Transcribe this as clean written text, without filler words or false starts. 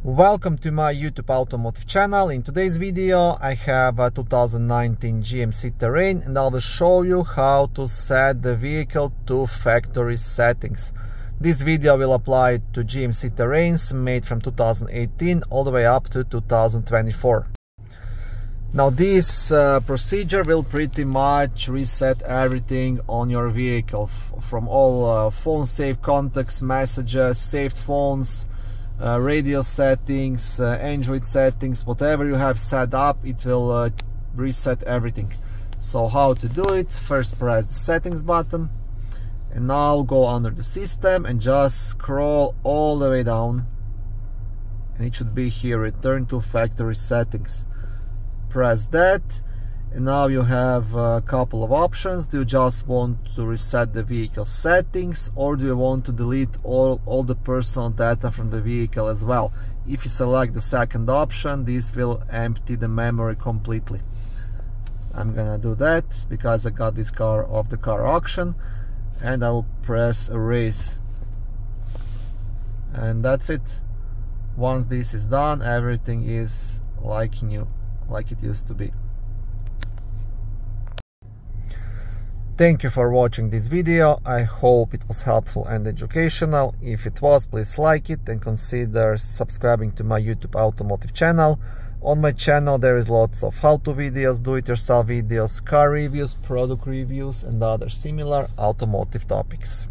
Welcome to my YouTube automotive channel. In today's video I have a 2019 GMC Terrain and I will show you how to set the vehicle to factory settings. This video will apply to GMC Terrains made from 2018 all the way up to 2024. Now this procedure will pretty much reset everything on your vehicle, from all phone saved contacts, messages, saved phones, radio settings, Android settings, whatever you have set up, it will reset everything. So how to do it? First press the settings button and now go under the system and just scroll all the way down and it should be here, return to factory settings. Press that and now you have a couple of options. Do you just want to reset the vehicle settings, or do you want to delete all the personal data from the vehicle as well? If you select the second option, this will empty the memory completely. I'm gonna do that because I got this car off the car auction, and I'll press erase, and that's it. Once this is done, everything is like new, like it used to be. Thank you for watching this video. I hope it was helpful and educational. If it was, please like it and consider subscribing to my YouTube automotive channel. On my channel there is lots of how-to videos, do-it-yourself videos, car reviews, product reviews and other similar automotive topics.